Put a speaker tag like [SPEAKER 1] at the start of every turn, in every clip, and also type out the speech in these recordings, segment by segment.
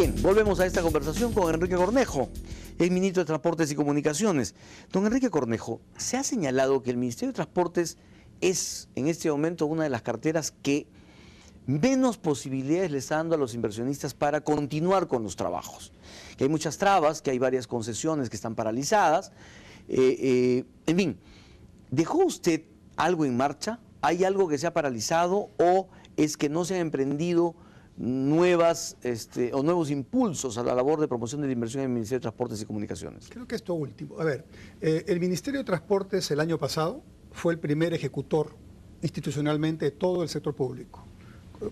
[SPEAKER 1] Bien, volvemos a esta conversación con Enrique Cornejo, el ministro de Transportes y Comunicaciones. Don Enrique Cornejo, se ha señalado que el Ministerio de Transportes es en este momento una de las carteras que menos posibilidades le está dando a los inversionistas para continuar con los trabajos. Que hay muchas trabas, que hay varias concesiones que están paralizadas. En fin, ¿dejó usted algo en marcha? ¿Hay algo que se ha paralizado o es que no se han emprendido nuevos impulsos a la labor de promoción de la inversión en el Ministerio de Transportes y Comunicaciones?
[SPEAKER 2] Creo que esto último. A ver, el Ministerio de Transportes el año pasado fue el primer ejecutor institucionalmente de todo el sector público,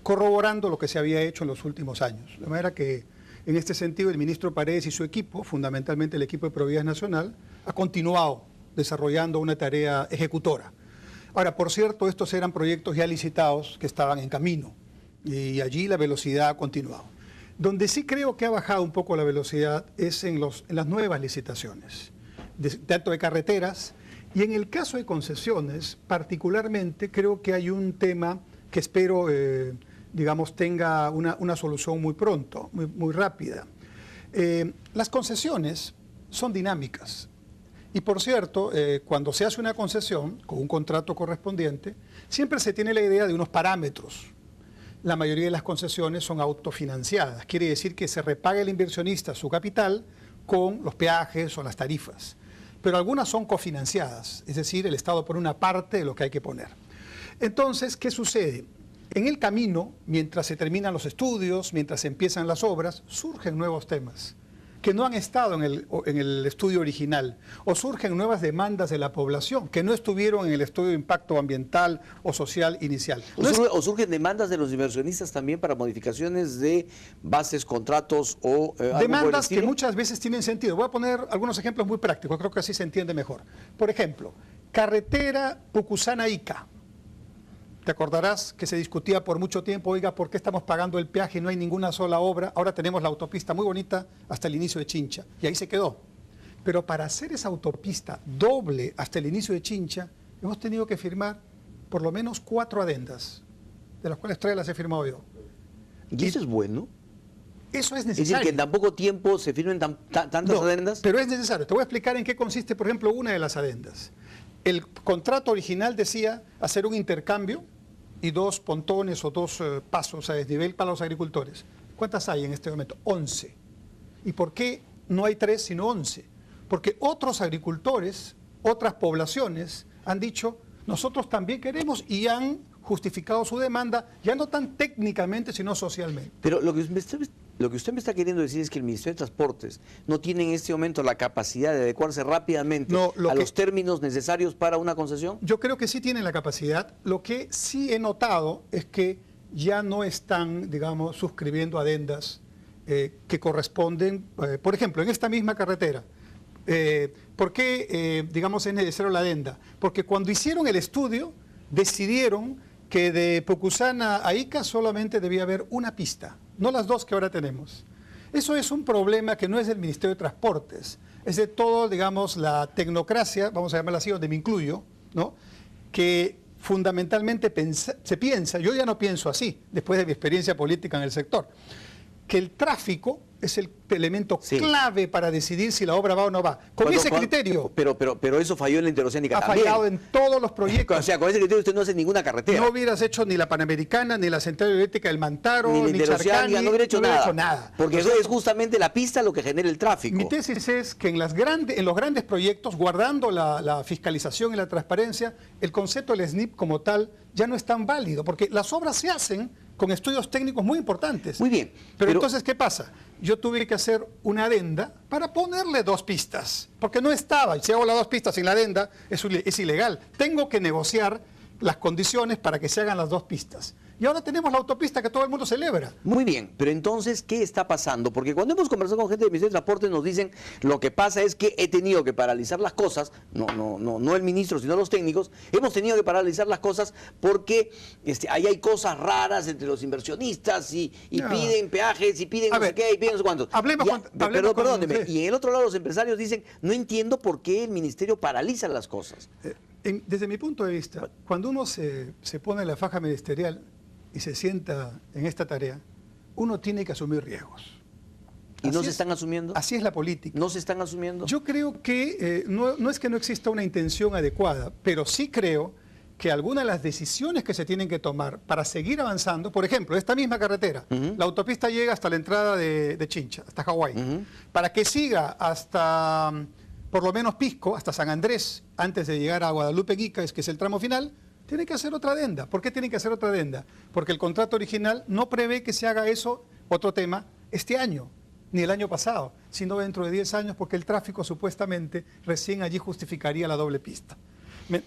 [SPEAKER 2] corroborando lo que se había hecho en los últimos años. De manera que, en este sentido, el ministro Paredes y su equipo, fundamentalmente el equipo de Provías Nacional, ha continuado desarrollando una tarea ejecutora. Ahora, por cierto, estos eran proyectos ya licitados que estaban en camino y allí la velocidad ha continuado. Donde sí creo que ha bajado un poco la velocidad es en las nuevas licitaciones, tanto de carreteras, y en el caso de concesiones, particularmente creo que hay un tema que espero, digamos, tenga una solución muy pronto, muy rápida. Las concesiones son dinámicas. Y por cierto, cuando se hace una concesión con un contrato correspondiente, siempre se tiene la idea de unos parámetros. La mayoría de las concesiones son autofinanciadas, quiere decir que se repaga el inversionista su capital con los peajes o las tarifas. Pero algunas son cofinanciadas, es decir, el Estado pone una parte de lo que hay que poner. Entonces, ¿qué sucede? En el camino, mientras se terminan los estudios, mientras se empiezan las obras, surgen nuevos temas que no han estado en el estudio original, o surgen nuevas demandas de la población que no estuvieron en el estudio de impacto ambiental o social inicial.
[SPEAKER 1] O surgen demandas de los inversionistas también para modificaciones de bases, contratos o
[SPEAKER 2] demandas que muchas veces tienen sentido. Voy a poner algunos ejemplos muy prácticos, creo que así se entiende mejor. Por ejemplo, carretera Pucusana-Ica. Te acordarás que se discutía por mucho tiempo, oiga, ¿por qué estamos pagando el peaje y no hay ninguna sola obra? Ahora tenemos la autopista muy bonita hasta el inicio de Chincha, y ahí se quedó. Pero para hacer esa autopista doble hasta el inicio de Chincha, hemos tenido que firmar por lo menos 4 adendas, de las cuales 3 las he firmado yo.
[SPEAKER 1] ¿Y eso es bueno?
[SPEAKER 2] Eso es necesario.
[SPEAKER 1] Es decir, que en tan poco tiempo se firmen tantas adendas.
[SPEAKER 2] Pero es necesario. Te voy a explicar en qué consiste, por ejemplo, una de las adendas. El contrato original decía hacer un intercambio y 2 pontones o 2 pasos a desnivel para los agricultores. ¿Cuántas hay en este momento? 11. ¿Y por qué no hay 3 sino 11? Porque otros agricultores, otras poblaciones han dicho, nosotros también queremos, y han justificado su demanda, ya no tan técnicamente sino socialmente.
[SPEAKER 1] Pero lo que usted me está queriendo decir es que el Ministerio de Transportes no tiene en este momento la capacidad de adecuarse rápidamente a los términos necesarios para una concesión.
[SPEAKER 2] Yo creo que sí tienen la capacidad. Lo que sí he notado es que ya no están, digamos, suscribiendo adendas que corresponden, por ejemplo, en esta misma carretera. ¿Por qué, digamos, es necesario la adenda? Porque cuando hicieron el estudio, decidieron que de Pucusana a Ica solamente debía haber una pista, no las 2 que ahora tenemos. Eso es un problema que no es del Ministerio de Transportes, es de todo, digamos, la tecnocracia, vamos a llamarla así, donde me incluyo, ¿no? Que fundamentalmente se piensa, yo ya no pienso así, después de mi experiencia política en el sector, que el tráfico es el elemento clave para decidir si la obra va o no va. Con ese criterio...
[SPEAKER 1] Pero eso falló en la interoceánica
[SPEAKER 2] también. Ha fallado en todos los proyectos.
[SPEAKER 1] O sea, con ese criterio usted no hace ninguna carretera.
[SPEAKER 2] No hubieras hecho ni la Panamericana, ni la Central Eléctrica del Mantaro,
[SPEAKER 1] ni Charcani, no hubiera hecho nada. Porque eso es justamente la pista lo que genera el tráfico.
[SPEAKER 2] Mi tesis es que en los grandes proyectos, guardando la fiscalización y la transparencia, el concepto del SNIP como tal ya no es tan válido, porque las obras se hacen con estudios técnicos muy importantes.
[SPEAKER 1] Muy bien.
[SPEAKER 2] Pero entonces, ¿qué pasa? Yo tuve que hacer una adenda para ponerle 2 pistas, porque no estaba, y si hago las 2 pistas sin la adenda, es ilegal. Tengo que negociar las condiciones para que se hagan las 2 pistas. Y ahora tenemos la autopista que todo el mundo celebra.
[SPEAKER 1] Muy bien, pero entonces, ¿qué está pasando? Porque cuando hemos conversado con gente del Ministerio de Transporte nos dicen, lo que pasa es que he tenido que paralizar las cosas, no el ministro, sino los técnicos, hemos tenido que paralizar las cosas porque ahí hay cosas raras entre los inversionistas y piden peajes y piden no sé qué y piden no sé cuántos. Perdóneme. Y en el otro lado los empresarios dicen, no entiendo por qué el ministerio paraliza las cosas.
[SPEAKER 2] Desde mi punto de vista, cuando uno se pone la faja ministerial y se sienta en esta tarea, uno tiene que asumir riesgos.
[SPEAKER 1] ¿Y no se están asumiendo?
[SPEAKER 2] Así es la política.
[SPEAKER 1] ¿No se están asumiendo?
[SPEAKER 2] Yo creo que no es que no exista una intención adecuada, pero sí creo que algunas de las decisiones que se tienen que tomar para seguir avanzando, por ejemplo, esta misma carretera, la autopista llega hasta la entrada de Chincha, hasta Hawái, para que siga hasta, por lo menos Pisco, hasta San Andrés, antes de llegar a Guadalupe Guícaz, que es el tramo final, tiene que hacer otra adenda. ¿Por qué tienen que hacer otra adenda? Porque el contrato original no prevé que se haga eso, otro tema, este año, ni el año pasado, sino dentro de 10 años, porque el tráfico supuestamente recién allí justificaría la doble pista.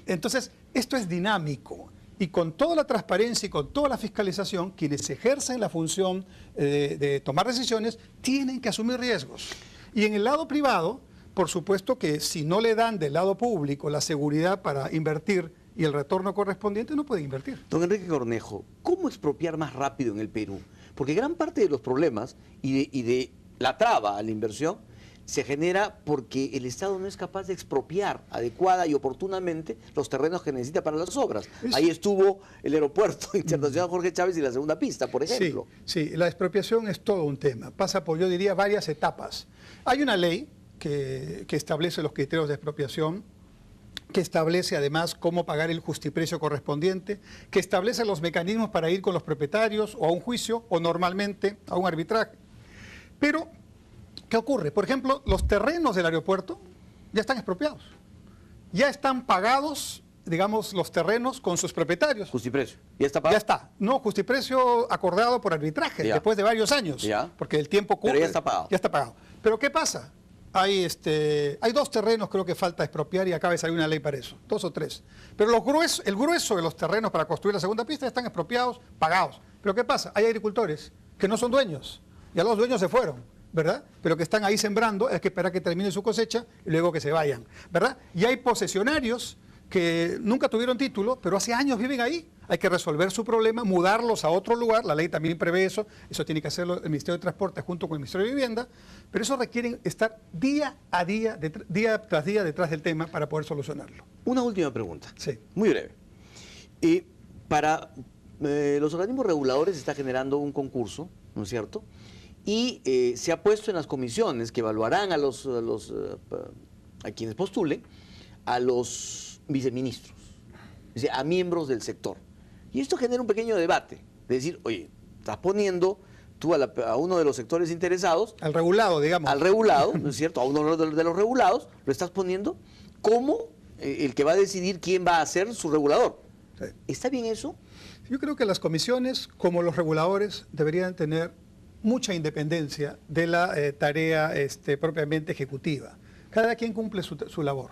[SPEAKER 2] Entonces, esto es dinámico y con toda la transparencia y con toda la fiscalización, quienes ejercen la función de tomar decisiones tienen que asumir riesgos. Y en el lado privado, por supuesto que si no le dan del lado público la seguridad para invertir y el retorno correspondiente, no puede invertir.
[SPEAKER 1] Don Enrique Cornejo, ¿cómo expropiar más rápido en el Perú? Porque gran parte de los problemas y de la traba a la inversión se genera porque el Estado no es capaz de expropiar adecuada y oportunamente los terrenos que necesita para las obras. Ahí estuvo el aeropuerto internacional Jorge Chávez y la segunda pista, por ejemplo.
[SPEAKER 2] Sí, la expropiación es todo un tema. Pasa por, yo diría, varias etapas. Hay una ley que establece los criterios de expropiación, que establece además cómo pagar el justiprecio correspondiente, que establece los mecanismos para ir con los propietarios o a un juicio o normalmente a un arbitraje. Pero ¿qué ocurre? Por ejemplo, los terrenos del aeropuerto ya están expropiados. Ya están pagados, digamos, los terrenos con sus propietarios.
[SPEAKER 1] Justiprecio. ¿Ya está pagado?
[SPEAKER 2] Ya está. No, justiprecio acordado por arbitraje, después de varios años.
[SPEAKER 1] Ya.
[SPEAKER 2] Porque el tiempo ocurre.
[SPEAKER 1] Pero ya está pagado.
[SPEAKER 2] Ya está pagado. Pero ¿qué pasa? Hay 2 terrenos creo que falta expropiar y acaba de salir una ley para eso. 2 o 3. Pero el grueso de los terrenos para construir la segunda pista ya están expropiados, pagados. Pero ¿qué pasa? Hay agricultores que no son dueños. Ya los dueños se fueron, ¿verdad? Pero que están ahí sembrando, hay que esperar que termine su cosecha y luego que se vayan, ¿verdad? Y hay posesionarios que nunca tuvieron título, pero hace años viven ahí. Hay que resolver su problema, mudarlos a otro lugar, la ley también prevé eso tiene que hacerlo el Ministerio de Transporte junto con el Ministerio de Vivienda, pero eso requiere estar día tras día detrás del tema para poder solucionarlo.
[SPEAKER 1] Una última pregunta,
[SPEAKER 2] sí,
[SPEAKER 1] muy breve. Para los organismos reguladores se está generando un concurso, ¿no es cierto?, y se ha puesto en las comisiones que evaluarán a quienes postulen, a los viceministros, es decir, a miembros del sector. Y esto genera un pequeño debate, de decir, oye, estás poniendo tú a uno de los sectores interesados,
[SPEAKER 2] al regulado, digamos.
[SPEAKER 1] Al regulado, ¿no es cierto?, a uno de los regulados, lo estás poniendo como el que va a decidir quién va a ser su regulador. Sí. ¿Está bien eso?
[SPEAKER 2] Yo creo que las comisiones, como los reguladores, deberían tener mucha independencia de la tarea propiamente ejecutiva. Cada quien cumple su labor.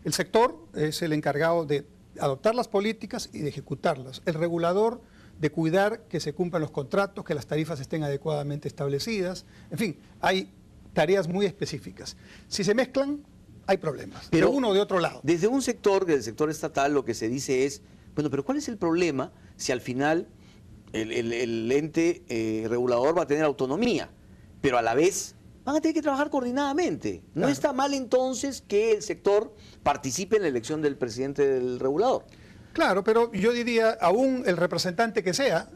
[SPEAKER 2] El sector es el encargado de adoptar las políticas y de ejecutarlas. El regulador de cuidar que se cumplan los contratos, que las tarifas estén adecuadamente establecidas. En fin, hay tareas muy específicas. Si se mezclan, hay problemas.
[SPEAKER 1] Pero
[SPEAKER 2] de uno o de otro lado.
[SPEAKER 1] Desde un sector, del sector estatal, lo que se dice es, bueno, pero ¿cuál es el problema si al final el ente regulador va a tener autonomía, pero a la vez van a tener que trabajar coordinadamente? ¿No
[SPEAKER 2] Claro.
[SPEAKER 1] está mal entonces que el sector participe en la elección del presidente del regulador?
[SPEAKER 2] Claro, pero yo diría, aún el representante que sea,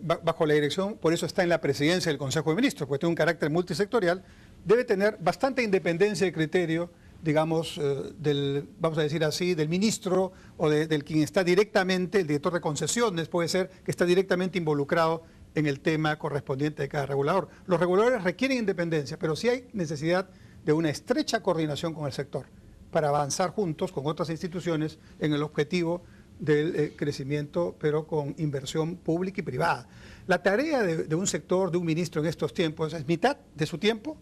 [SPEAKER 2] bajo la dirección, por eso está en la presidencia del Consejo de Ministros, porque tiene un carácter multisectorial, debe tener bastante independencia de criterio, digamos, vamos a decir así, del ministro o del quien está directamente, el director de concesiones puede ser, que está directamente involucrado en el tema correspondiente de cada regulador. Los reguladores requieren independencia, pero sí hay necesidad de una estrecha coordinación con el sector para avanzar juntos con otras instituciones en el objetivo del crecimiento, pero con inversión pública y privada. La tarea de un sector, de un ministro en estos tiempos, es mitad de su tiempo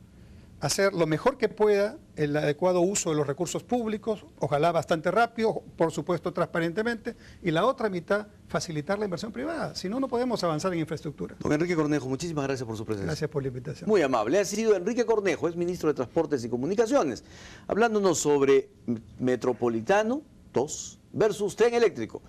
[SPEAKER 2] hacer lo mejor que pueda el adecuado uso de los recursos públicos, ojalá bastante rápido, por supuesto transparentemente, y la otra mitad facilitar la inversión privada. Si no, no podemos avanzar en infraestructura.
[SPEAKER 1] Don Enrique Cornejo, muchísimas gracias por su presencia.
[SPEAKER 2] Gracias por la invitación.
[SPEAKER 1] Muy amable. Ha sido Enrique Cornejo, es ministro de Transportes y Comunicaciones, hablándonos sobre Metropolitano 2 versus tren eléctrico.